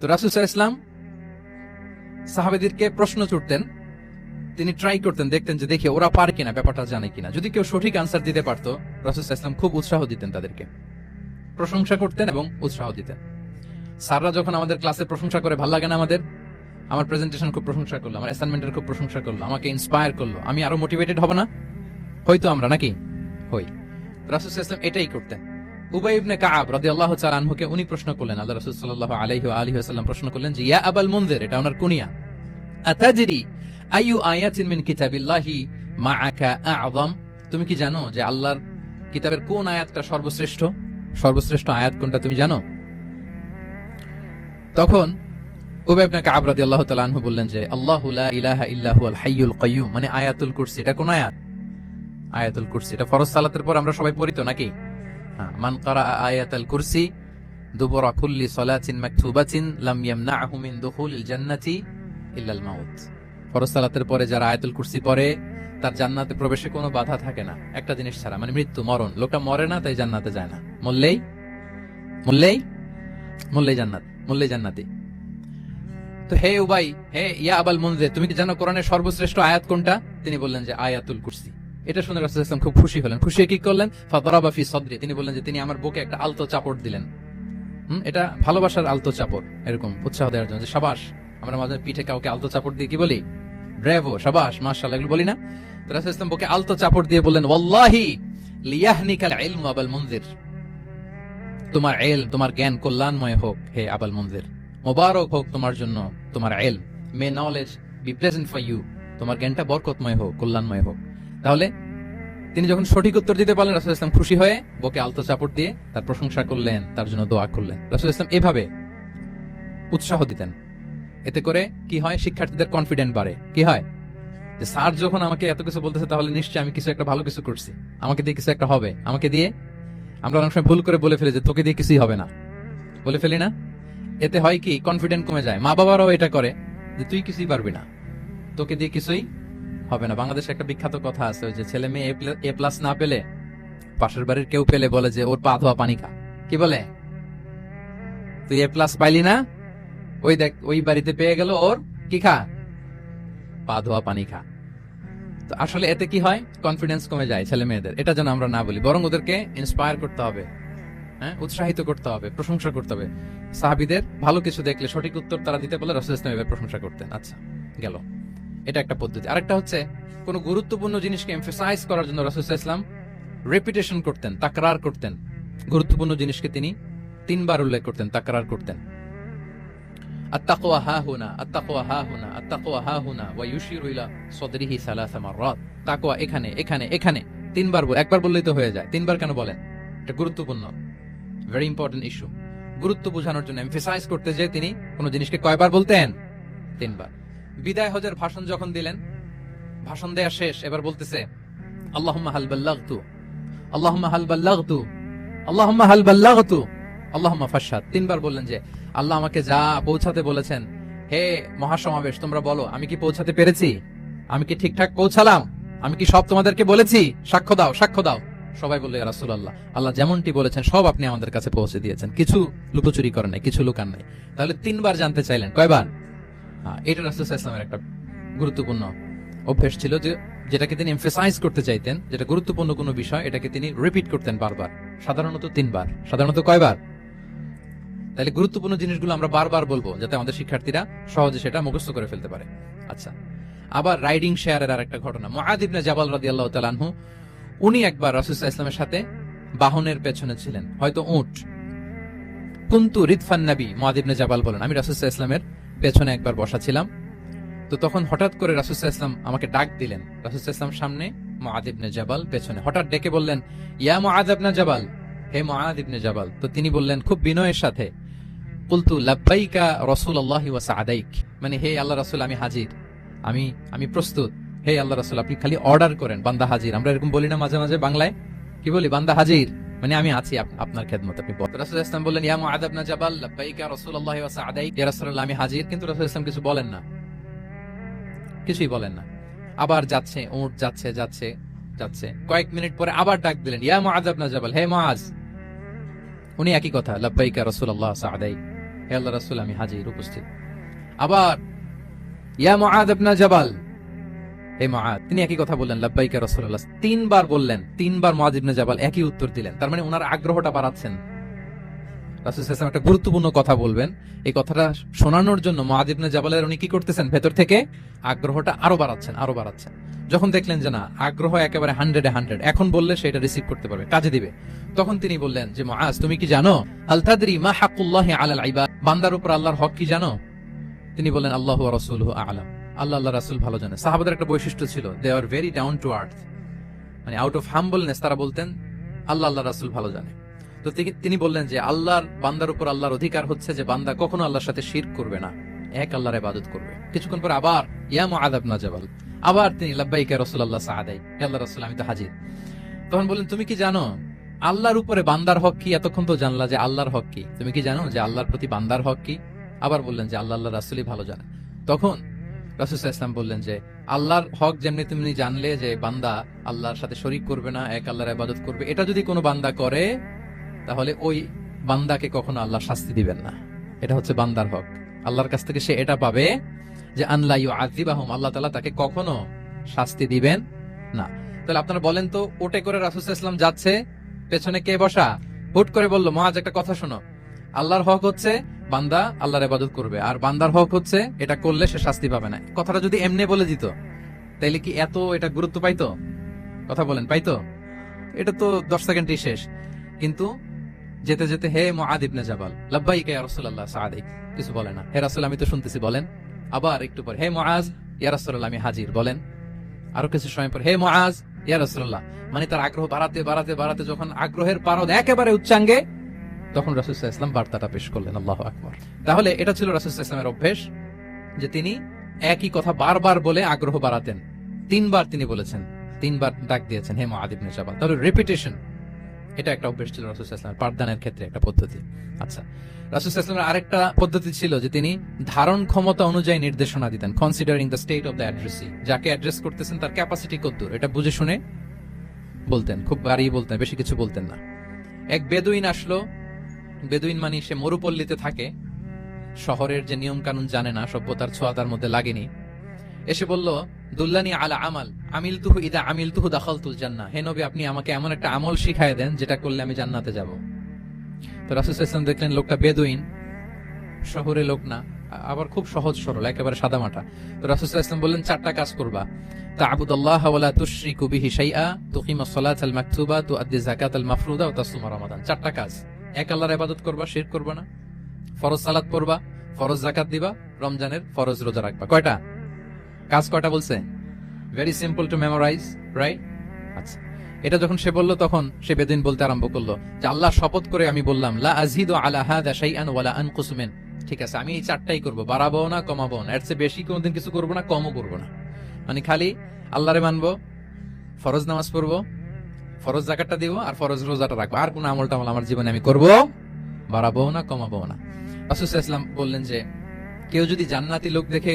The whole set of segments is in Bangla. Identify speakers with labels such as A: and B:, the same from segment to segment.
A: তো রাসূল সাল্লাল্লাহু আলাইহি ওয়াসাল্লাম সাহাবাদেরকে প্রশ্ন ছুড়তেন, তিনি ট্রাই করতেন, দেখতেন যে দেখে ওরা পারে কিনা, ব্যাপারটা জানে কিনা। যদি কেউ সঠিক আনসার দিতে পারতো, রাসূল সাল্লাল্লাহু আলাইহি ওয়াসাল্লাম খুব উৎসাহ দিতেন, তাদেরকে প্রশংসা করতেন এবং উৎসাহ দিতেন। স্যাররা যখন আমাদের ক্লাসে প্রশংসা করে, ভালো লাগে না আমাদের? আমার প্রেজেন্টেশন খুব প্রশংসা করলো, আমার অ্যাসাইনমেন্টের খুব প্রশংসা করলো, আমাকে ইন্সপায়ার করলো, আমি আরো মোটিভেটেড হব না? হয়তো আমরা নাকি হই। রাসূল সাল্লাল্লাহু আলাইহি ওয়াসাল্লাম এটাই করতেন। উবাই ইবনে কাআব রাদিয়াল্লাহু তাআলা আনহুকে উনি প্রশ্ন করলেন, আল্লাহ রাসূল সাল্লাল্লাহু আলাইহি ওয়া আলিহি ওয়াসাল্লাম প্রশ্ন করলেন যে, ইয়া আবাল মুনজির, এটা ওনার কুনিয়া, আতাদরি আইয়ু আয়াতিন মিন কিতাবিল্লাহি মাআকা আ'যাম, তুমি কি জানো যে আল্লাহর কিতাবের কোন আয়াতটা সর্বশ্রেষ্ঠ? সর্বশ্রেষ্ঠ আয়াত কোনটা তুমি জানো? তখন উবাই ইবনে কাআব রাদিয়াল্লাহু তাআলা আনহু বললেন যে, আল্লাহু লা ইলাহা ইল্লা হুয়াল হাইয়ুল কাইয়্যুম, মানে আয়াতুল কুরসি। এটা কোন আয়াত? আয়াতুল কুরসি। এটা ফরজ সালাতের পর আমরা সবাই পড়ি তো নাকি? মান ক্বারা আয়াতুল কুরসি দুবুরা কুল্লি সালাতিন মাকতুবাতিন লাম ইয়ামনাহু মিন দুখুলিল জান্নাতি ইল্লাল মাউত। ফরজ সালাতের পরে যারা আয়াতুল কুরসি পড়ে, তার জান্নাতে প্রবেশে কোনো বাধা থাকে না, একটা জিনিস ছাড়া, মানে মৃত্যু, মরণ। লোকটা মরে না, তাই জান্নাতে যায় না। মরলেই জান্নাতি। তো হে উবাই, হে ইয়া আবাল মুনজির, তুমি কি জানো কোরআনের সর্বশ্রেষ্ঠ আয়াত কোনটা? তিনি বললেন যে আয়াতুল কুরসি। এটা শুনে রাসূল সাল্লাল্লাহু আলাইহি ওয়াসাল্লাম খুব খুশি হলেন। খুশি হয়ে কি করলেন? ফাদারাবা ফি সাদরি, তিনি বললেন যে তিনি আমার বুকে একটা আলতো চাপড় দিলেন। এটা ভালোবাসার আলতো চাপড়, এরকম উৎসাহ দেওয়ার জন্য, যে শাবাশ। আমরা মাঝে পিঠে কাউকে আলতো চাপড় দিয়ে কি বলি? ব্রেভো, শাবাশ, মাশাআল্লাহ, এগুলো বলি না? তো রাসূল সাল্লাল্লাহু আলাইহি ওয়াসাল্লাম বুকে আলতো চাপড় দিয়ে বললেন, ওয়াল্লাহি লিয়াহনিকাল ইলমু আবাল মুনজির, তোমার ইলম, তোমার জ্ঞান কল্যাণময় হোক হে আবাল মুনজির, মোবারক হোক তোমার জন্য তোমার ইলম, may knowledge be pleasant for you, তোমার জ্ঞানটা বরকতময় হোক, কল্যাণময় হোক। তাহলে তিনি যখন সঠিক উত্তর দিতে পারলেন, রাসূল সাল্লাল্লাহু আলাইহি ওয়াসাল্লাম খুশি হয়ে বুকে আলতো চাপড় দিয়ে তার প্রশংসা করলেন, তার জন্য দোয়া করলেন। রাসূল সাল্লাল্লাহু আলাইহি ওয়াসাল্লাম এভাবে উৎসাহ দিতেন। এতে করে কি হয়? শিক্ষার্থীদের কনফিডেন্ট বাড়ে। কি হয়? যে স্যার যখন আমাকে এত কিছু বলতেছে, তাহলে নিশ্চয়ই আমি কিছু একটা ভালো কিছু করছি, আমাকে দিয়ে কিছু একটা হবে। আমাকে দিয়ে, আমরা অনেক সময় ভুল করে বলে ফেলি যে তোকে দিয়ে কিছুই হবে না, বলে ফেলি না? এতে হয় কি? কনফিডেন্ট কমে যায়। মা বাবারাও এটা করে যে তুই কিছুই পারবি না, তোকে দিয়ে কিছুই হবে না। বাংলাদেশে একটা বিখ্যাত কথা আছে, ওই যে ছেলে মেয়ে এ প্লাস না পেলে পাশের বাড়ির কেউ পেলে বলে যে ওর পা ধোয়া পানি খা। কি বলে? তুই এ প্লাস পাইলি না, ওই দেখ ওই বাড়িতে পেয়ে গেল, ওর কি খা? পা ধোয়া পানি খা। তো আসলে এতে কি হয়? কনফিডেন্স কমে যায় ছেলে মেয়েদের। এটা যেন আমরা না বলি, বরং ওদেরকে ইন্সপায়ার করতে হবে, উৎসাহিত করতে হবে, প্রশংসা করতে হবে। সাহাবীদের ভালো কিছু দেখলে সঠিক উত্তর তারা দিতে পারলে রাসূল সাল্লাল্লাহু আলাইহি ওয়াসাল্লাম প্রশংসা করতেন। আচ্ছা, গেল, এটা একটা পদ্ধতি। আরেকটা হচ্ছে, কোন গুরুত্বপূর্ণ জিনিসকে এমফাসাইজ করার জন্য রাসূল সাল্লাল্লাহু আলাইহি ওয়াসাল্লাম রিপিটেশন করতেন, তাকরার করতেন। গুরুত্বপূর্ণ জিনিসকে তিনি 3 বার উল্লেখ করতেন, তাকরার করতেন। আত-তাকওয়া হাহুনা, আত-তাকওয়া হাহুনা, আত-তাকওয়া হাহুনা ওয়া ইউশিরু ইলা সাদরিহি 3 মাররাত। তাকওয়া এখানে, এখানে, এখানে 3 বার বলে, একবার বললেই তো হয়ে যায়, 3 বার কেন বলেন? এটা গুরুত্বপূর্ণ, ভেরি ইম্পর্টেন্ট ইস্যু। গুরুত্ব বোঝানোর জন্য এমফাসাইজ করতে যে তিনি কোন জিনিসকে কয়বার বলতেন? 3 বার। বিদায় হজের ভাষণ যখন দিলেন, ভাষণ দেয়া শেষ, এবার বলতেছে আল্লাহুম্মা হাল বাল্লাগতু, আল্লাহুম্মা হাল বাল্লাগতু, আল্লাহুম্মা হাল বাল্লাগতু, আল্লাহুম্মা ফাশহাদ। 3 বার বললেন যে আল্লাহ আমাকে যা পৌঁছাতে বলেছেন, হে মহাসমাবেশ, তোমরা বলো আমি কি পৌঁছাতে পেরেছি? আমি কি ঠিকঠাক পৌঁছালাম? আমি কি সব তোমাদেরকে বলেছি? সাক্ষ্য দাও, সাক্ষ্য দাও। সবাই বলল, ইয়া রাসূলুল্লাহ, আল্লাহ যেমনটি বলেছেন সব আপনি আমাদের কাছে পৌঁছে দিয়েছেন, কিছু লুকোচুরি করেন নাই, কিছু লুকান নাই। তাহলে 3 বার জানতে চাইলেন, কয়বার? এটা রাসূল সাল্লাল্লাহু আলাইহি ওয়াসাল্লামের একটা গুরুত্বপূর্ণ অভ্যাস ছিল, যে যেটাকে তিনি এমফাসাইজ করতে চাইতেন, যেটা গুরুত্বপূর্ণ কোনো বিষয়, এটাকে তিনি রিপিট করতেন বারবার, সাধারণত 3 বার। সাধারণত কয়বার? তাহলে গুরুত্বপূর্ণ জিনিসগুলো আমরা বারবার বলবো, যাতে আমাদের শিক্ষার্থীরা সহজে সেটা মুখস্থ করে ফেলতে পারে। আচ্ছা, আবার রাইডিং শেয়ারের আরেকটা ঘটনা। মুআয ইবনে জাবাল রাদিয়াল্লাহু তাআলা আনহু, উনি একবার রাসূল সাল্লাল্লাহু আলাইহি ওয়াসাল্লামের সাথে বাহনের পেছনে ছিলেন, হয়তো উট। কুনতু রিদফান নবী, মুআয ইবনে জাবাল বলেন, আমি রাসূল সাল্লাল্লাহু আলাইহি ওয়াসাল্লামের পেছনে একবার বসা ছিলাম। তো তখন হঠাৎ করে রাসূল সাল্লাল্লাহু আলাইহি ওয়াসাল্লাম আমাকে ডাক দিলেন। রাসূল সাল্লাল্লাহু আলাইহি ওয়াসাল্লাম সামনে, মুআয ইবনে জাবাল পেছনে। হঠাৎ ডেকে বললেন, ইয়া মুআয ইবনে জাবাল, হে মুআয ইবনে জাবাল। তো তিনি বললেন খুব বিনয়ের সাথে, কুলতু লাব্বাইকা রাসূলুল্লাহি ওয়া সা'দাইক, মানে হে আল্লাহ রাসূল, আমি হাজির, আমি প্রস্তুত। হে আল্লাহ রাসূল, আপনি খালি অর্ডার করেন, বান্দা হাজির। আমরা এরকম বলি না মাঝে মাঝে বাংলায়? কি বলি? বান্দা হাজির, মানে আমি আছি আপনার খেদমত, আপনি বলেন। রাসূল সাল্লাল্লাহু আলাইহি ওয়াসাল্লাম বললেন, ইয়া মুআয ইবনে জাবাল, লাব্বাইকা রাসূলুল্লাহি ওয়া সা'দাইক, ইয়া রাসূলুল্লাহ, আমি হাজির। কিন্তু রাসূল সাল্লাল্লাহু আলাইহি ওয়াসাল্লাম কিছু বলেন না, কিছুই বলেন না। আবার যাচ্ছে, উট যাচ্ছে, যাচ্ছে, যাচ্ছে। কয়েক মিনিট পরে আবার ডাক দিলেন, ইয়া মুআয ইবনে জাবাল, হে মুআয। উনি একই কথা, লাব্বাইকা রাসূলুল্লাহ সা'দাইক, হে আল্লাহ রাসূল আমি হাজির উপস্থিত। আবার ইয়া মুআদ ইবনে জাবাল, হে মুআদ, তিনি একই কথা বললেন, লাব্বাইকা রাসূলুল্লাহ, তিনবার বললেন, তিনবার মুআদ ইবনে জাবাল একই উত্তর দিলেন। তার মানে ওনার আগ্রহটা বাড়াচ্ছেন। রাসূল সাল্লাল্লাহু আলাইহি ওয়াসাল্লাম একটা গুরুত্বপূর্ণ কথা বলবেন, এই কথাটা শোনানোর জন্য মুআদ ইবনে জাবালের উনি কি করতেছেন, ভেতর থেকে আগ্রহটা আরো বাড়াচ্ছেন, আরো বাড়াচ্ছেন। যখন দেখলেন যে না, আগ্রহ একেবারে 100 এখন বললে সেটা রিসিভ করতে পারবে, কাজে দিবে, তখন তিনি বললেন যে মুআজ, তুমি কি জানো আল তাদরি মা হাক্কুল্লাহি আলাল ইবাদ, বান্দার উপর আল্লাহর হক কি জানো? তিনি বললেন আল্লাহু ওয়া রাসূলুহু আ'লাম, আল্লাহ রাসূল ভালো জানে। সাহাবাদের একটা বৈশিষ্ট্য ছিল, they are very down to earth, মানে আউট অফ হাম্বলনেস তারা বলতেন আল্লাহ রাসূল ভালো জানে। তো তিনি বললেন যে আল্লাহর বান্দার উপর আল্লাহর অধিকার হচ্ছে যে বান্দা কখনো আল্লাহর সাথে শিরক করবে না, এক আল্লাহর ইবাদত করবে। কিছুক্ষণ পর আবার ইয়া মুআদ ইবনে জাবাল, আবার তিনি লাব্বাইকা রাসূলুল্লাহ সাআদাই, হে আল্লাহর রাসূল আমি তো হাজির। তখন বললেন তুমি কি জানো আল্লাহর উপরে বান্দার হক কি? এতক্ষণ তো জানলা যে আল্লাহর হক কি, তুমি কি জানো যে আল্লাহর প্রতি বান্দার হক কি? আবার বললেন যে আল্লাহ রাসূলই ভালো জানে। তখন রাসূল সাল্লাল্লাহু আলাইহি ওয়াসাল্লাম বললেন যে আল্লাহর হক যেমনি তুমি জানলে যে বান্দা আল্লাহর সাথে শরীক করবে না, এক আল্লাহর ইবাদত করবে, এটা যদি কোনো বান্দা করে তাহলে ওই বান্দাকে কখনো আল্লাহ শাস্তি দিবেন না। এটা হচ্ছে বান্দার হক, আল্লাহর কাছ থেকে সে এটা পাবে যে আল্লাহ ইউআযিবাহুম, আল্লাহ তাআলা তাকে কখনো শাস্তি দিবেন না। তাহলে আপনারা বলেন তো, ওটে করে রাসূল সাল্লাল্লাহু আলাইহি ওয়াসাল্লাম যাচ্ছে, পেছনে কে বসা, হুট করে বলল মুআজ একটা কথা শোনো, আল্লাহর হক হচ্ছে বান্দা আল্লাহর ইবাদত করবে, আর বান্দার হক হচ্ছে এটা করলে সে শাস্তি পাবে না। কথাটা যদি এমনি বলে দিত তাইলে কি এত এটা গুরুত্ব পাইতো? কথা বলেন, পাইতো? এটা তো 10 সেকেন্ডই শেষ। কিন্তু যেতে যেতে হে মুআদ ইবনে জাবাল, লাব্বাইকা ইয়া রাসূলুল্লাহ সাআদিক, কিছু বলে না, হে রাসূল আমি তো শুনতেছি বলেন। আবার একটু পর হে মুআজ ইয়া রাসূলুল্লাহ আমি হাজির বলেন। আরো কিছু সময় পর হে মুআজ ইয়া রাসূলুল্লাহ, মানে তার আগ্রহ বাড়াতে বাড়াতে বাড়াতে যখন আগ্রহের পারদ একেবারে উচ্চাঙ্গে, তখন রাসূল সাল্লাল্লাহু আলাইহি ওয়াসাল্লাম বার্তাটা পেশ করলেন। আল্লাহু আকবার। তাহলে এটা ছিল রাসূল সাল্লাল্লাহু আলাইহি ওয়াসাল্লামের অভ্যাস যে তিনি একই কথা বারবার বলে আগ্রহ বাড়াতেন। 3বার তিনি বলেছেন, 3বার ডাক দিয়েছেন হে মুআদ ইবনে জাবাল। তাহলে রিপিটেশন এটা একটা অভ্যাস ছিল রাসূল সাল্লাল্লাহু আলাইহি ওয়াসাল্লামের, পাঠদানের ক্ষেত্রে একটা পদ্ধতি। আচ্ছা, রাসূল সাল্লাল্লাহু আলাইহি ওয়াসাল্লামের আরেকটা পদ্ধতি ছিল যে তিনি ধারণ ক্ষমতা অনুযায়ী নির্দেশনা দিতেন, considering the state of the addressee, যাকে অ্যাড্রেস করতেছেন তার ক্যাপাসিটি কতদূর এটা বুঝে শুনে বলতেন, খুব বাড়িয়ে বলতেন, বেশি কিছু বলতেন না। এক বেদুইন আসলো, বেদুইন মানে সে মরুপল্লীতে থাকে, শহরের যে নিয়ম কানুন জানে না, সভ্যতার ছোঁয়া তার মধ্যে লাগেনি। এসে বলল দুল্লানি আলা আমাল আমিলতুহু ইদা আমিলতুহু দাখালতুল জান্নাহ, হে নবী আপনি আমাকে এমন একটা আমল শিখায় দেন যেটা করলে আমি জান্নাতে যাব। তো রাসূল সাল্লাল্লাহু আলাইহি ওয়াসাল্লাম দেখলেন লোকটা বেদুইন, শহরে লোক না, আবার খুব সহজ সরল, একেবারে সাদামাটা। তো রাসূল সাল্লাল্লাহু আলাইহি ওয়াসাল্লাম বললেন 4টা কাজ করবা, তা'বুদাল্লাহ ওয়া লা তুশরিকু বিহি শাইআ, তুকিমাস সালাতাল মাকতুবা, তুআদ্দি যাকাতাল মাফরুদা ওয়া তাসুমা রমাদান। 4টা কাজ, এক আল্লাহর ইবাদত করবা, শিরক করবা না, ফরজ সালাত পড়বা, ফরজ যাকাত দিবা, রমজানের ফরজ রোজা রাখবা। কয়টা কাজ? কয়টা বলছে? Very simple to memorize, right? আচ্ছা, এটা যখন সে বলল তখন সে বেদুইন বলতে আরম্ভ করলো যে আল্লাহ শপথ করে আমি বললাম লা আযীদু আলা হাযা শাইআন ওয়া লা আনকুসু মিন, ঠিক আছে আমি এই 4টাই করব, বাড়াবো না কমাবো না, এর চেয়ে বেশি কোনোদিন কিছু করব না, কমও করব না। মানে খালি আল্লাহরে মানবো, ফরজ নামাজ পড়বো, ফরজ যাকাতটা দিব, আর ফরজ রোজাটা রাখবো, আর কোন আমল টামল আমার জীবনে আমি করব, বাড়াবো না কমাবো না। রাসূল সাল্লাল্লাহু আলাইহি ওয়াসাল্লাম বললেন যে কেউ যদি জান্নাতি লোক দেখে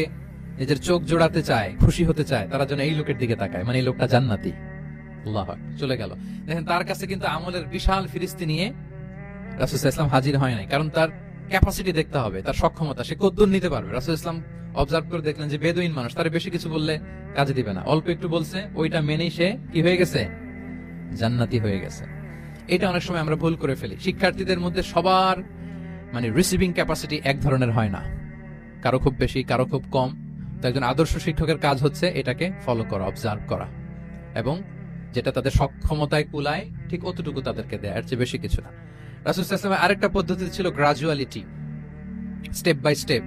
A: নিজের চোখ জোড়াতে চায়, খুশি হতে চায়, তারা যেন এই লোকের দিকে তাকায়, মানে এই লোকটা জান্নাতি। আল্লাহু আকবার, চলে গেল। দেখেন তার কাছে কিন্তু আমলের বিশাল ফিরিস্তি নিয়ে রাসূল সাল্লাল্লাহু আলাইহি ওয়াসাল্লাম হাজির হয় নাই, কারণ তার ক্যাপাসিটি দেখতে হবে, তার সক্ষমতা, সে কতদূর নিতে পারবে। রাসূল সাল্লাল্লাহু আলাইহি ওয়াসাল্লাম অবজার্ভ করে দেখলেন যে বেদুইন মানুষ, তার বেশি কিছু বললে কাজে দিবে না, অল্প একটু বলছে, ওইটা মেনেই সে কি হয়ে গেছে, জান্নাতি হয়ে গেছে। এটা অনেক সময় আমরা ভুল করে ফেলি। শিক্ষার্থীদের মধ্যে সবার মানে রিসিভিং ক্যাপাসিটি এক ধরনের হয় না, কারো খুব বেশি, কারো খুব কম। তো একজন আদর্শ শিক্ষকের কাজ হচ্ছে এটাকে ফলো করা, অবজার্ভ করা, এবং যেটা তাদের সক্ষমতায় কুলায় ঠিক অতটুকু তাদেরকে দেয়, এর চেয়ে বেশি কিছু না। রাসূল সাল্লাল্লাহু আলাইহি ওয়াসাল্লামের আরেকটা পদ্ধতি ছিল গ্রাজুয়ালিটি, স্টেপ বাই স্টেপ,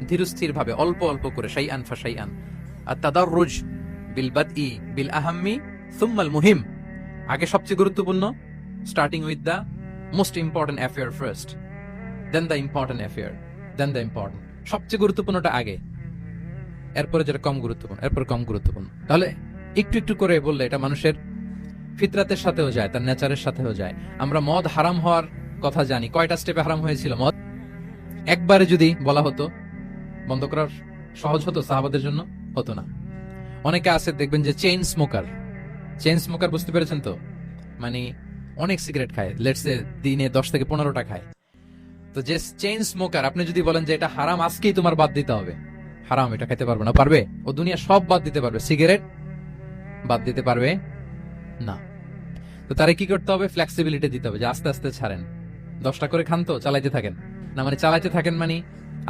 A: ধীরস্থির ভাবে, অল্প অল্প করে, শাইআন ফাশাইআন, আত-তাদাররুজ বিল বাদই বিল আহাম্মি সুম্মাল মুহিম, আগে সবচেয়ে গুরুত্বপূর্ণ, starting with the most important affair first, then the important affair, then the important, সবচেয়ে গুরুত্বপূর্ণটা আগে, এরপরে যেটা কম গুরুত্বপূর্ণ, এরপর কম গুরুত্বপূর্ণ। তাহলে একটু একটু করে বললে এটা মানুষের ফিতরাতের সাথেও যায়, তার নেচারের সাথেও যায়। আমরা মদ হারাম হওয়ার কথা জানি, কয়টা স্টেপে হারাম হয়েছিল মদ? একবারে যদি বলা হতো বন্ধ করার সহজ হতো সাহাবাদের জন্য? হতো না। অনেকে আছে দেখবেন যে চেইন স্মোকার, চেইন স্মোকার বুঝতে পেরেছেন তো, মানে অনেক সিগারেট খায়, লেটস সে দিনে 10 থেকে 15টা খায়। তো যে চেইন স্মোকার, আপনি যদি বলেন যে এটা হারাম, আজকেই তোমার বাদ দিতে হবে, হারাম, এটা খেতে পারবে না, পারবে? ও দুনিয়া সব বাদ দিতে পারবে, সিগারেট বাদ দিতে পারবে না। তো তারে কি করতে হবে? ফ্লেক্সিবিলিটি দিতে হবে, যে আস্তে আস্তে ছাড়েন। 10টা করে খান, তো চালাইতে থাকেন না, মানে চালাইতে থাকেন মানে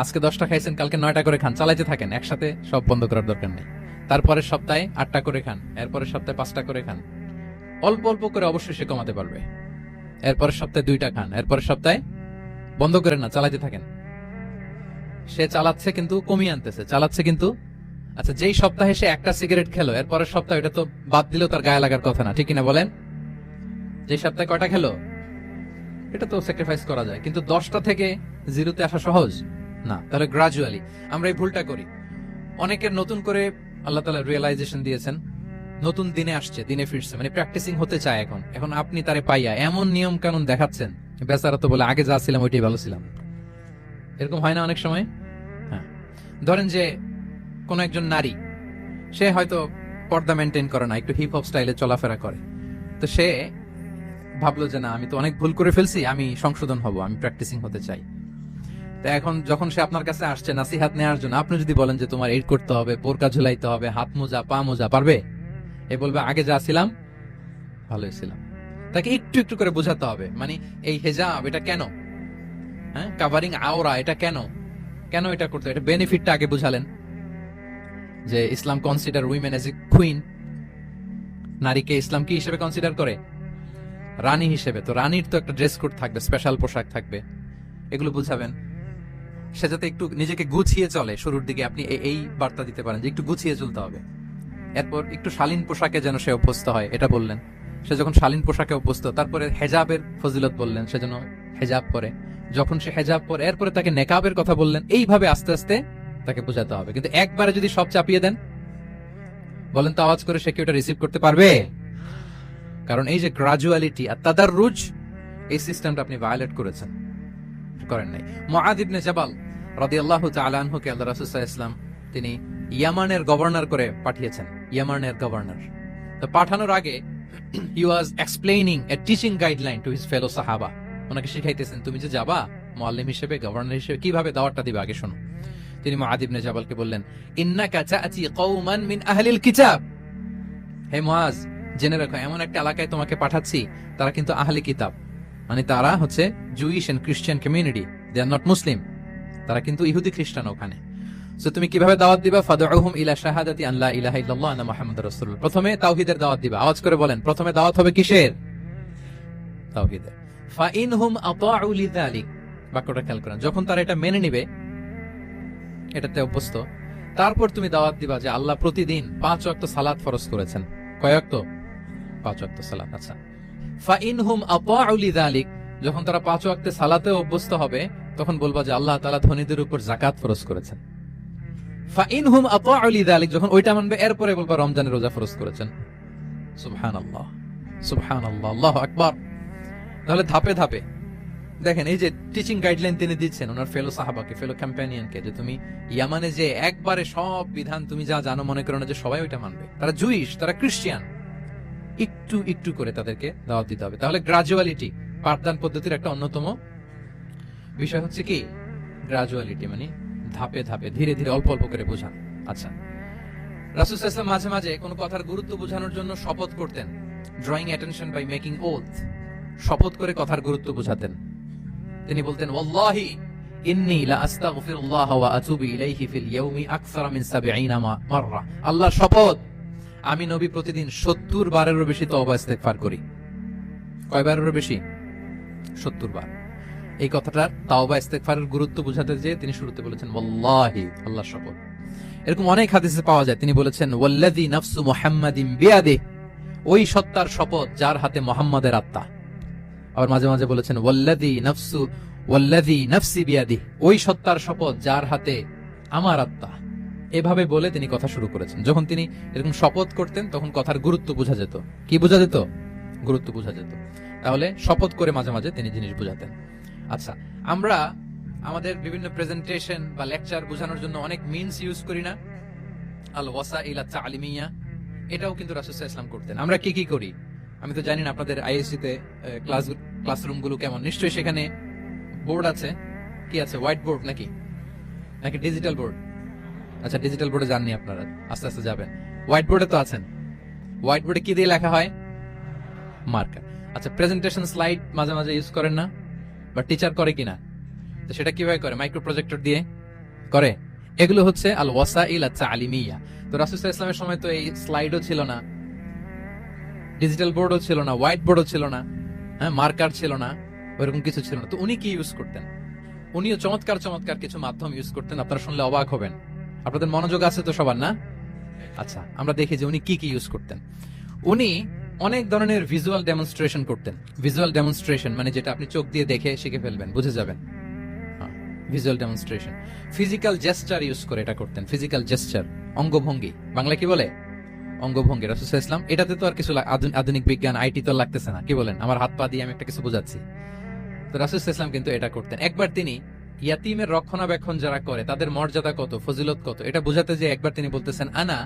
A: আজকে 10টা খাইছেন, কালকে 9টা করে খান, চালাইতে থাকেন, একসাথে সব বন্ধ করার দরকার নেই। তারপরের সপ্তাহে 8টা করে খান, এরপরের সপ্তাহে 5টা করে খান, অল্প অল্প করে অবশ্যই সে কমাতে পারবে। এরপরের সপ্তাহে 2টা খান, এরপরের সপ্তাহে বন্ধ করেন না, চালাইতে থাকেন। সে চালাচ্ছে কিন্তু কমিয়ে আনতেছে, চালাচ্ছে কিন্তু। আচ্ছা, যেই সপ্তাহে সে একটা সিগারেট খেলো, এরপরের সপ্তাহে এটা তো বাদ দিলেও তার গায়ে লাগার কথা না, ঠিক কিনা বলেন? যে সপ্তাহে কয়টা খেলো, এটা তো স্যাক্রিফাইস করা যায়, কিন্তু 10টা থেকে 0-তে আসা সহজ না। তাহলে গ্রাজুয়ালি আমরা এই ভুলটা করি। অনেকের নতুন করে আল্লাহ তাআলা রিয়েলাইজেশন দিয়েছেন, নতুন দিনে আসছে, দিনে ফিরছে, মানে প্র্যাকটিসিং হতে চায়। এখন আপনি তারে পাইয়া এমন নিয়ম কানুন দেখাচ্ছেন, বেচারা তো বলে আগে যা ছিলাম ওইটাই ভালো ছিলাম। এরকম হয় না অনেক সময়? হ্যাঁ, ধরেন যে কোন একজন নারী, সে হয়তো পর্দা মেনটেন করে না, একটু হিপ হপ স্টাইলে চলাফেরা করে, তো সে ভাবলো যে না, আমি তো অনেক ভুল করে ফেলছি, আমি সংশোধন হব, আমি প্র্যাকটিসিং হতে চাই। তো এখন যখন সে আপনার কাছে আসছে নাসিহাত নেওয়ার জন্য, আপনি যদি বলেন যে তোমার এই করতে হবে, বোরকা ঝুলাইতে হবে, হাত মোজা, পা মোজা, পারবে? এ বলবে আগে যা ছিলাম ভালোই ছিলাম। তাকে একটু একটু করে বোঝাতে হবে, মানে এই হেজাব এটা কেন, হ্যাঁ, কাভারিং আওরা এটা কেন, কেন এটা করতে, এটা বেনিফিটটা আগে বুঝালেন। যে ইসলাম consider women as a queen, নারীকে ইসলাম কি হিসেবে কনসিডার করে? রানী হিসেবে। তো রানীর তো একটা ড্রেস কোড থাকবে, স্পেশাল পোশাক থাকবে, এগুলো বুঝাবেন। সে যাতে একটু নিজেকে গুছিয়ে চলে, শুরুর দিকে আপনি এই বার্তা দিতে পারেন যে একটু গুছিয়ে চলতে হবে। এরপর একটু শালীন পোশাকে যেন সে অভ্যস্ত হয়, এটা বললেন। সে যখন শালীন পোশাকে অভ্যস্ত, তারপরে হেজাবের ফজিলত বললেন, সে যেন হেজাব পরে। যখন সে হেজাব পরে, এরপরে তাকে নেকাবের কথা বললেন। এইভাবে আস্তে আস্তে তাকে বোঝাতে হবে। কিন্তু একবারে যদি সব চাপিয়ে দেন, বলেন তো আওয়াজ করে, সে কি ওটা রিসিভ করতে পারবে? কারণ এই যে গ্রাজুয়ালিটি আর তাদাররুজ, এই সিস্টেমটা আপনি ভায়োলেট করেছেন, করেন নাই। মুআদ ইবনে জাবাল রাদিয়াল্লাহু তাআলা আনহুকে আল্লাহ রাসূল সাল্লাল্লাহু আলাইহি ওয়াসাল্লাম তিনি ইয়ামানের গভর্নর করে পাঠিয়েছেন, ইয়ামানের গভর্নর। তো পাঠানোর আগে he was explaining a teaching guideline to his fellow সাহাবা। ওনাকে শিখাইতেছেন, তুমি যে যাবা মুআল্লিম হিসেবে, গভর্নর হিসেবে, কিভাবে দাওয়াতটা দিবে আগে শোনো। তিনি মুআদ ইবনে জাবালকে বললেন, ইন্নাকা তা'তি কওমান মিন আহলিল কিতাব। হে মুআজ, জেনে রাখো, এমন একটা এলাকায় তোমাকে পাঠাচ্ছি, তারা কিন্তু আহলি কিতাব, মানে তারা হচ্ছে Jewish and Christian community, they are not Muslim, তারা কিন্তু ইহুদি খ্রিস্টান ওখানে। সো তুমি কিভাবে দাওয়াত দিবা? ফাদউহুম ইলা শাহাদাতি আন লা ইলাহা ইল্লাল্লাহ ওয়া আন্না মুহাম্মাদুর রাসূলুল্লাহ। প্রথমে তাওহীদের দাওয়াত দিবা। আওয়াজ করে বলেন, প্রথমে দাওয়াত হবে কিসের? তাওহীদের। ফা ইনহুম আতাউ লিযালিক, বাক্যটা খেয়াল করেন, যখন তারা এটা মেনে নিবে, এটাতে অভ্যস্ত, তারপর তুমি দাওয়াত দিবা যে আল্লাহ প্রতিদিন 5 ওয়াক্ত সালাত ফরজ করেছেন। কয় ওয়াক্ত? 5 ওয়াক্ত সালাত। আচ্ছা, ফা ইনহুম আতাউ লিযালিক, যখন তারা 5 ওয়াক্তে সালাতে অভ্যস্ত হবে, তখন বলবা যে আল্লাহ তাআলা ধনীদের উপর যাকাত ফরজ করেছেন। ফা ইনহুম আতাউ লিযালিক, যখন ওইটা মানবে, এরপরে বলবা রমজানের রোজা ফরজ করেছেন। সুবহানাল্লাহ, সুবহানাল্লাহ, আল্লাহু আকবার। তাহলে ধাপে ধাপে দেখেন, এই যে টিচিং গাইডলাইন তিনি দিচ্ছেন ওনার ফেলো সাহাবাকে, ফেলো কম্প্যানিয়নকে, যে তুমি ইয়ামানে যে একবারে সব বিধান তুমি যা জানো, মনে করো না যে সবাই ওইটা মানবে। তারা জুইশ, তারা ক্রিশ্চিয়ান, একটু একটু করে তাদেরকে দাওয়াত দিতে হবে। তাহলে গ্রাজুয়ালিটি পাঠদান পদ্ধতির একটা অন্যতম বিষয় হচ্ছে কি? গ্রাজুয়ালিটি, মানে ধাপে ধাপে, ধীরে ধীরে, অল্প অল্প করে বোঝান। আচ্ছা, রাসূল সাল্লাল্লাহু আলাইহি ওয়াসাল্লাম মাঝে মাঝে কোনো কথার গুরুত্ব বোঝানোর জন্য শপথ করতেন, drawing attention by making oath, শপথ করে কথার গুরুত্ব বোঝাতেন। তিনি বলতেন, ওয়াল্লাহি ইন্নী লা আস্তাগফিরুল্লাহ ওয়া আতুবু ইলাইহি ফিল ইয়াউমি আকসারা মিন ৭০ মাররা। আল্লাহর শপথ, আমি নবী প্রতিদিন ৭০ বারেরও বেশি তওবা ইস্তেগফার করি। কয়বারেরও বেশি? ৭০ বার। এই কথাটার তাওবা ইস্তেগফারের গুরুত্ব বোঝাতে যে তিনি শুরুতে বলেছেন ওয়াল্লাহি, আল্লাহর শপথ। এরকম অনেক হাদিসে পাওয়া যায়, তিনি বলেছেন ওয়াল্লাযী নাফসু মুহাম্মাদিন বিয়াদিহি, ওই সত্তার শপথ যার হাতে মুহাম্মাদের আত্মা। আবার মাঝে মাঝে বলেছেন ওয়াল্লাযী নাফসি বিয়াদিহি, ওই সত্তার শপথ যার হাতে আমার আত্মা। এভাবে বলে তিনি কথা শুরু করেছেন। যখন তিনি এরকম শপথ করতেন, তখন কথার গুরুত্ব বোঝা যেত। কি বোঝা যেত? গুরুত্ব বোঝা যেত। তাহলে শপথ করে মাঝে মাঝে তিনি জিনিস বোঝাতেন। আচ্ছা, আমরা আমাদের বিভিন্ন প্রেজেন্টেশন বা লেকচার বোঝানোর জন্য অনেক মিনস ইউজ করি না? আল ওয়াসাইল আত তালিমিয়া, এটাও কিন্তু রাসূল সাল্লাল্লাহু আলাইহি ওয়াসাল্লাম করতেন। আমরা কি কি করি? আমি তো জানি না আপনাদের আইএসসি তে ক্লাসরুম গুলো কেমন, নিশ্চয়ই সেখানে বোর্ড আছে, কি আছে, হোয়াইট বোর্ড নাকি নাকি ডিজিটাল বোর্ড? আচ্ছা, ডিজিটাল বোর্ডে যাননি আপনারা, আস্তে আস্তে যাবেন। হোয়াইট বোর্ডে তো আছেন। হোয়াইট বোর্ডে কি দিয়ে লেখা হয়? মার্কার। আচ্ছা, প্রেজেন্টেশন স্লাইড মাঝে মাঝে ইউজ করেন না, বা টিচার করে কিনা? তো সেটা কিভাবে করে? মাইক্রো প্রজেক্টর দিয়ে করে। এগুলো হচ্ছে আল ওয়াসাইল আত-তালিমিয়া। তো রাসূল সাল্লাল্লাহু আলাইহি ওয়াসাল্লামের সময় তো এই স্লাইডও ছিল না, ডিজিটাল বোর্ডও ছিল না, হোয়াইট বোর্ডও ছিল না, হ্যাঁ, মার্কার ছিল না, ওইরকম কিছু ছিল না। তো উনি কি ইউজ করতেন? উনিও চমৎকার চমৎকার কিছু মাধ্যম ইউজ করতেন, আপনারা শুনলে অবাক হবেন। আপনাদের মনোযোগ আছে তো সবার, না? আচ্ছা, আমরা দেখি যে উনি কি কি ইউজ করতেন। উনি অনেক ধরনের ভিজুয়াল ডেমনস্ট্রেশন করতেন। ভিজুয়াল ডেমনস্ট্রেশন মানে যেটা আপনি চোখ দিয়ে দেখে শিখে ফেলবেন, বুঝে যাবেন। Visual demonstration. Physical gesture use করে এটা করতেন। ফিজিক্যাল জেস্টার, অঙ্গভঙ্গি, বাংলা কি বলে? অঙ্গভঙ্গি। রাসূল সাল্লাল্লাহু আলাইহি ওয়াসাল্লাম, এটাতে তো আর কিছু আধুনিক বিজ্ঞান, আইটি তো লাগতেছে না, কি বলেন? আমার হাত পা দিয়ে আমি একটা কিছু বোঝাচ্ছি। তো রাসূল সাল্লাল্লাহু আলাইহি ওয়াসাল্লাম কিন্তু এটা করতেন। একবার তিনি ইয়াতিমের রক্ষণাবেক্ষণ যারা করে তাদের মর্যাদা কত, ফজিলত কত, এটা বোঝাতে যে একবার তিনি বলতেছেন, আনা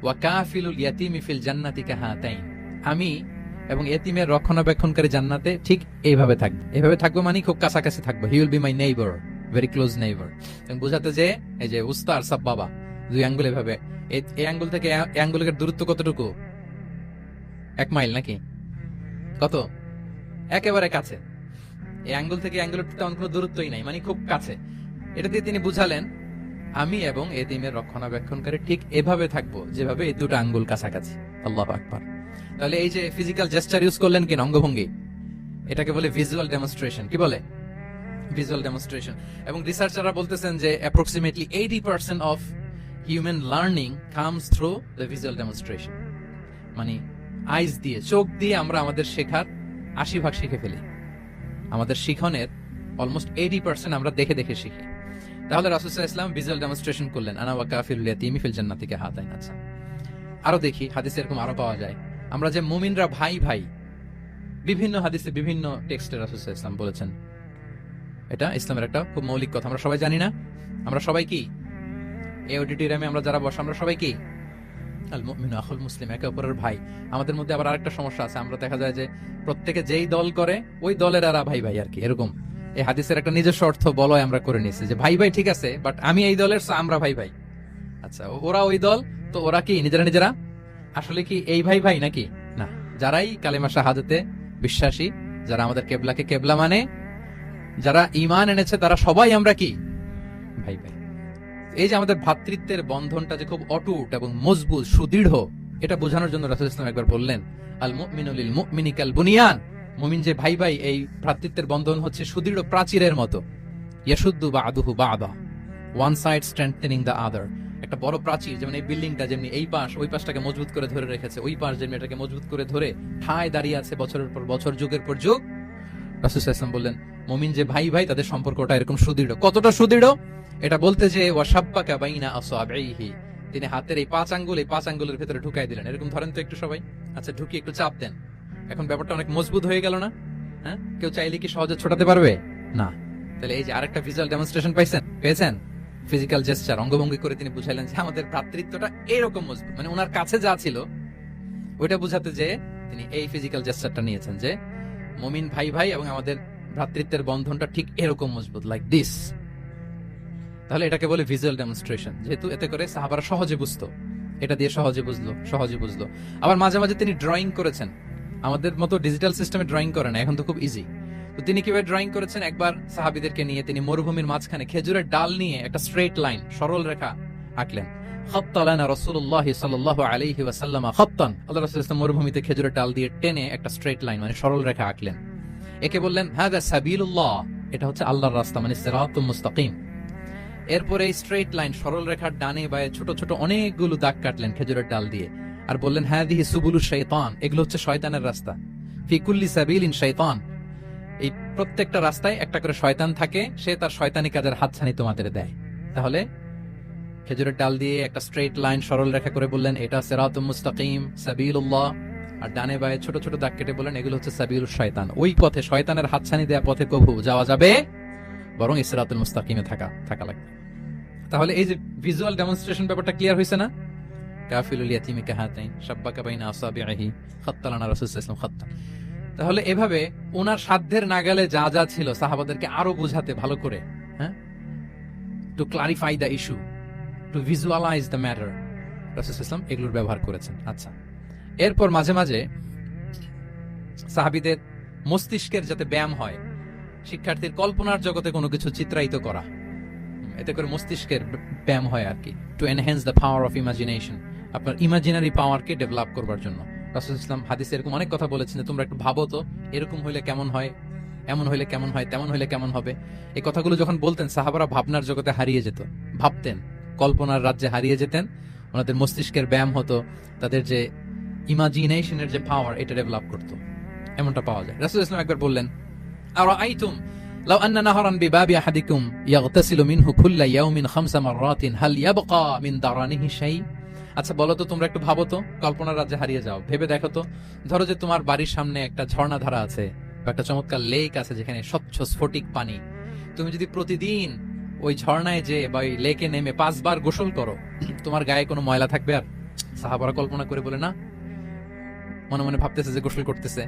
A: ওয়া কাফিলুল ইয়াতিমি ফিল জান্নাতি কাহাতাইন, আমি এবং ইয়াতিমের রক্ষণাবেক্ষণকারী জান্নাতে ঠিক এইভাবে থাকবো। এইভাবে থাকবো মানে খুব কাছাকাছি থাকবো। He will be my neighbour, very close neighbour. এবং বোঝাতে যে এই যে উস্তা আর সাব্বাবা, দুই আঙ্গুল এভাবে, এই আঙ্গুল থেকে এই আঙ্গুলের দূরত্ব কতটুকু? 1 মাইল নাকি কত? একেবারে কাছে। এই আঙ্গুল থেকে আঙ্গুলের তেমন কোনো দূরত্বই নাই, মানে খুব কাছে। এটা দিয়ে তিনি বুঝালেন, আমি এবং এতিমের রক্ষণাবেক্ষণকারী ঠিক এভাবে থাকবো যেভাবে এই দুটো আঙ্গুল কাছাকাছি। আল্লাহু আকবার। তাহলে এই যে ফিজিক্যাল জেস্টার ইউজ করলেন কিনা, অঙ্গভঙ্গি, এটাকে বলে ভিজুয়াল ডেমনস্ট্রেশন। কি বলে? Visual demonstration. এবং রিসার্চাররা বলতেছেন যে approximately 80% of human learning comes through the visual demonstration. মানে আইজ দিয়ে, চোখ দিয়ে আমরা আমাদের শেখার 80% শিখে ফেলি। আমাদের শিখনের অলমোস্ট 80% আমরা দেখে দেখে শিখি। তাহলে রাসূল সাল্লাল্লাহু আলাইহি ওয়াসাল্লাম ভিজুয়াল ডেমনস্ট্রেশন করলেন, আনা ওয়া কাফিলুল ইয়াতিমি ফিল জান্নাতি কাহাতাইন। আচ্ছা, আরো দেখি হাদিসে এরকম আরো পাওয়া যায়। আমরা যে মুমিনরা ভাই ভাই, বিভিন্ন হাদিসে বিভিন্ন টেক্সটে রাসূল সাল্লাল্লাহু আলাইহি ওয়াসাল্লাম বলেছেন। এটা ইসলামের একটা খুব মৌলিক কথা, আমরা সবাই জানি না? আমরা সবাই কি এই অডিটোরিয়ামে আমরা যারা বসে, আমরা সবাই কি? আল মুমিনু আখুল মুসলিম, একে অপরের ভাই। আমাদের মধ্যে আবার আরেকটা সমস্যা আছে, আমরা দেখা যায় যে প্রত্যেকে যেই দল করে ওই দলের এরা ভাই ভাই আর কি, এরকম। এই হাদিসের একটা নিজস্ব অর্থ বলয় আমরা করে নিয়েছি যে ভাই ভাই ঠিক আছে, বাট আমি এই দলের, আমরা ভাই ভাই। আচ্ছা, ওরা ওই দল, তো ওরা কি নিজেরা নিজেরা আসলে কি এই ভাই ভাই নাকি? না, যারাই কালিমা শাহাদাতে বিশ্বাসী, যারা আমাদের কেবলাকে কেবলা মানে, যারা ঈমান এনেছে, তারা সবাই আমরা কি? ভাই ভাই। এই যে আমাদের ভ্রাতৃত্বের বন্ধনটা যে খুব অটুট এবং মজবুত, সুদৃঢ়, এটা বোঝানোর জন্য রাসূল ইসলাম একবার বললেন, আল মুমিনু লিল মুমিনি কাল বুনিয়ান। মুমিন যে ভাই ভাই, এই ভ্রাতৃত্বের বন্ধন হচ্ছে সুদৃঢ় প্রাচীরের মতো। ইয়াশুদ্দু বা'দুহু বা'দা, one side strengthening the other. একটা বড় প্রাচীর, যেমন এই বিল্ডিংটা যেমনি এই পাশ ওই পাশটাকে মজবুত করে ধরে রেখেছে, ওই পাশ যেমনি এটাকে মজবুত করে ধরে ঠায় দাঁড়িয়ে আছে বছরের পর বছর, যুগের পর যুগ। রাসূল সাল্লাল্লাহু আলাইহি ওয়াসাল্লাম বললেন, মুমিন যে ভাই ভাই, তাদের সম্পর্কটা এরকম সুদৃঢ়। কতটা সুদৃঢ়? এটা বলতে যে ওয়াশাব্বাকা বাইনা আসআবিহি, তিনি হাতের এই 5 আঙ্গুল, এই 5 আঙ্গুলের ভিতরে ঢুকাই দিলেন। এরকম ধরেন তো একটু সবাই। আচ্ছা, ঢুকিয়ে একটু চাপ দেন। এখন ব্যাপারটা অনেক মজবুত হয়ে গেল না? হ্যাঁ, কেউ চাইলে কি সহজে ছোটাতে পারবে? না। তাহলে এই যে আরেকটা ভিজুয়াল ডেমনস্ট্রেশন পেয়েছেন। ফিজিক্যাল জেস্টার, অঙ্গভঙ্গি করে তিনি বুঝাইলেন যে আমাদের ভ্রাতৃত্বটা এরকম মজবুত, মানে ওনার কাছে যা ছিল ওইটা বুঝাতে যে তিনি এই ফিজিক্যাল জেস্টারটা নিয়েছেন, যে মুমিন ভাই ভাই এবং আমাদের ভ্রাতৃত্বের বন্ধনটা ঠিক এরকম মজবুত, লাইক দিস। তাহলে এটাকে বলে ভিজুয়াল ডেমনস্ট্রেশন, যেহেতু এতে করে সাহাবারা সহজে বুঝতো, এটা দিয়ে সহজে বুঝলো। আবার মাঝে মাঝে তিনি ড্রয়িং করেছেন। আমাদের মতো ডিজিটাল সিস্টেমে ড্রয়িং করে না, এখন তো খুব ইজি। তো তিনি কিভাবে ড্রয়িং করেছেন, একবার সাহাবীদেরকে নিয়ে তিনি মরুভূমির মাঝখানে খেজুরের ডাল নিয়ে একটা স্ট্রেট লাইন, সরল রেখা আঁকলেন। খাত্তা লানা রাসূলুল্লাহ সাল্লাল্লাহু আলাইহি ওয়াসাল্লাম খাত্তান, আল্লাহর রাসূল সাল্লাল্লাহু মরুভূমিতে খেজুরের ডাল দিয়ে টেনে একটা স্ট্রেট লাইন, মানে সরল রেখা আঁকলেন। একে বললেন হাযা সাবিলুল্লাহ, এটা হচ্ছে আল্লাহর রাস্তা, মানে সিরাতুল মুস্তাকিম। এরপরে এই স্ট্রেট লাইন, সরল রেখার ডানে বায়ে ছোট ছোট অনেকগুলো দাগ কাটলেন খেজুরের ডাল দিয়ে, আর বললেন হাযিহি সুবুলুশ শাইতান, এগুলো হচ্ছে শয়তানের রাস্তা। ফি কুল্লি সাবিলিন শাইতান, এই প্রত্যেকটা রাস্তায় একটা করে শয়তান থাকে, সে তার শয়তানি কাজের হাতছানি তোমাদের দেয়। তাহলে খেজুরের ডাল দিয়ে একটা স্ট্রেট লাইন, সরল রেখা করে বললেন এটা সিরাতুল মুস্তাকিম, সাবিলুল্লাহ, আর ডানে বায়ে ছোট ছোট দাগ কেটে বললেন এগুলো হচ্ছে সাবিলুশ শয়তান। ওই পথে, শয়তানের হাতছানি দেয়া পথে কবু যাওয়া যাবে, বরং সিরাতুল মুস্তাকিমে থাকা লাগবে। তাহলে এই যে ভিজুয়াল ডেমনস্ট্রেশন ব্যাপারটা ক্লিয়ার হয়েছে না? কাফিলুল ইয়াতিমি কাহাতাইন, শাব্বাকা বাইনা আসাবিহি, খাত্তালানা রাসূল সাল্লাল্লাহু আলাইহি ওয়াসাল্লাম খাত্তান। তাহলে এভাবে ওনার সাধ্যের নাগালে যা যা ছিল সাহাবাদেরকে আরো বুঝাতে, ভালো করে to clarify the issue, to visualize the matter, রাসূল সাল্লাল্লাহু আলাইহি ওয়াসাল্লাম এগুলোর ব্যবহার করেছেন। আচ্ছা, এরপর মাঝে মাঝে সাহাবীদের মস্তিষ্কের যাতে ব্যায়াম হয়, শিক্ষার্থীর কল্পনার জগতে কোনো কিছু চিত্রায়িত করা, এতে করে মস্তিষ্কের ব্যায়াম হয় আর কি, to enhance the power of imagination, আপনার ইমাজিনারি পাওয়ারকে ডেভেলপ করবার জন্য। রাসূল ইসলাম হাদিসে এরকম অনেক কথা বলেছেন যে তোমরা একটু ভাবো তো, এরকম হইলে কেমন হয়, এমন হইলে কেমন হয়, তেমন হইলে কেমন হবে। এই কথাগুলো যখন বলতেন সাহাবারা ভাবনার জগতে হারিয়ে যেত, ভাবতেন, কল্পনার রাজ্যে হারিয়ে যেতেন, ওনাদের মস্তিষ্কের ব্যায়াম হতো, তাদের যে ইমাজিনেশনের যে পাওয়ার এটা ডেভেলপ করতো, এমনটা পাওয়া যায়। রাসূল ইসলাম একবার বললেন, আরাআইতুম লাউ আন্না নাহরান বিবাবি আহাদিকুম ইয়াগতাসিলু মিনহু কুল্লা ইয়াউমিন 5 মাররাতিন হাল ইয়াবকা মিন দারানিহি শাই। আচ্ছা বলো তো, তোমরা একটু ভাবো তো, কল্পনার রাজ্যে হারিয়ে যাও, ভেবে দেখো তো, ধরো যে তোমার বাড়ির সামনে একটা ঝর্ণাধারা আছে বা একটা চমৎকার লেক আছে যেখানে স্বচ্ছ স্ফটিক পানি, তুমি যদি প্রতিদিন ওই ঝর্ণায় যে বা ওই লেকে নেমে 5 বার গোসল করো, তোমার গায়ে কোনো ময়লা থাকবে আর? সাহাবারা কল্পনা করে বলে না, মনে মনে ভাবতেছে যে গোসল করতেছে,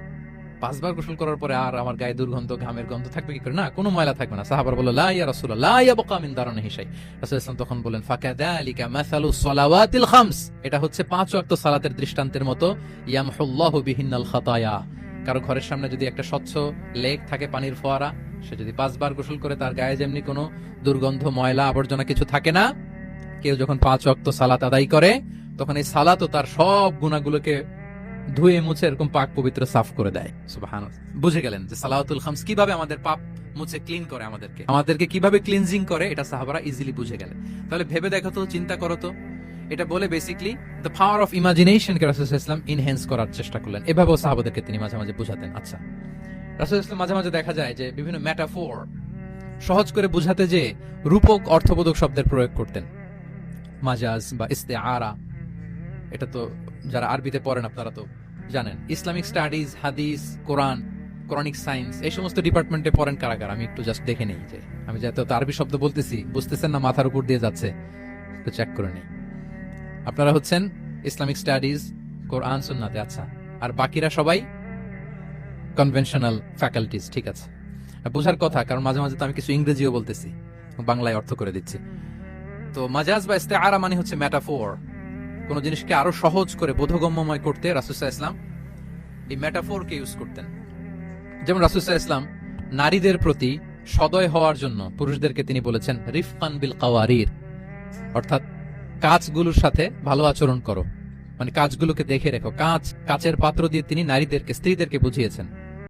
A: 5 বার গোসল করার পরে আর আমার গায়ে দুর্গন্ধ, ঘামের গন্ধ থাকবে কি করে? না, কোনো ময়লা থাকবে না। সাহাবারা বলল, লা ইয়া রাসূলুল্লাহ লা ইয়াবকা মিন দারানিহি শাই। রাসূল সাল্লাল্লাহু আলাইহি ওয়াসাল্লাম তখন বলেন, ফাকাযালিকা মাসালুস সালাওয়াতিল খামস, এটা হচ্ছে 5 ওয়াক্ত সালাতের দৃষ্টান্তের মতো, ইয়ামহুল্লাহু বিহিন্নাল খাতায়া। কারো ঘরের সামনে যদি একটা স্বচ্ছ লেক থাকে, পানির ফোয়ারা, সে যদি 5 বার গোসল করে, তার গায়ে যেমনি কোনো দুর্গন্ধ, ময়লা, আবর্জনা কিছু থাকে না, কেউ যখন 5 ওয়াক্ত সালাত আদায় করে তখন এই সালাতও তার সব গুনাহগুলোকে ধুয়ে মুছে এরকম পাক পবিত্র সাফ করে দেয়। সুবহানাল্লাহ। বুঝে গেলেন যে সালাওয়াতুল খামস কিভাবে আমাদের পাপ মুছে ক্লিন করে, আমাদেরকে কিভাবে ক্লিনজিং করে, এটা সাহাবারা ইজিলি বুঝে গেলেন। তাহলে ভেবে দেখো তো, চিন্তা করো তো, এটা বলে basically the power of imagination কে রাসূল সাল্লাল্লাহু আলাইহি ওয়াসাল্লাম ইনহ্যান্স করার চেষ্টা করলেন। এভাবেও সাহাবাদেরকে তিনি মাঝে মাঝে বুঝাতেন। আচ্ছা, রাসূল সাল্লাল্লাহু আলাইহি ওয়াসাল্লাম মাঝে মাঝে দেখা যায় যে বিভিন্ন মেটাফোর, সহজ করে বুঝাতে যে রূপক অর্থবোধক শব্দের প্রয়োগ করতেন, মাজাজ বা ইস্তেআরা। এটা তো যারা আরবিতে পড়েন আপনারা তো জানেন। ইসলামিক স্টাডিজ, হাদিস, কোরআন, কোরআনিক সায়েন্স, এই সমস্ত ডিপার্টমেন্টে পড়েন কারা কারা? আমি একটু জাস্ট দেখে নেই যে আমি যে এত আরবি শব্দ বলতেছি বুঝতেছেন না, মাথার উপর দিয়ে যাচ্ছে, একটু চেক করে নেই। আপনারা হচ্ছেন ইসলামিক স্টাডিজ, কোরআন, সুন্নাতে। আচ্ছা, আর বাকিরা সবাই কনভেনশনাল ফ্যাকাল্টিজ। ঠিক আছে, বোঝার কথা, কারণ মাঝে মাঝে তো আমি কিছু ইংরেজিও বলতেছি, বাংলায় অর্থ করে দিচ্ছি। তো মাজাজ বা ইস্তেআরা মানে হচ্ছে মেটাফোর, কোন জিনিসকে আরো সহজ করে বোধগম্যময় করতে রাসূল সাল্লাল্লাহু আলাইহি ওয়াসাল্লাম এই মেটাফোরকে ইউজ করতেন। যেমন রাসূল সাল্লাল্লাহু আলাইহি ওয়াসাল্লাম নারীদের প্রতি সদয় হওয়ার জন্য পুরুষদেরকে তিনি বলেছেন রিফকান বিল কাওয়ারির, অর্থাৎ কাঁচগুলোর সাথে ভালো আচরণ করো, মানে কাঁচগুলোকে দেখে রেখো। কাঁচের পাত্র দিয়ে তিনি নারীদেরকে, স্ত্রীদেরকে বুঝিয়েছেন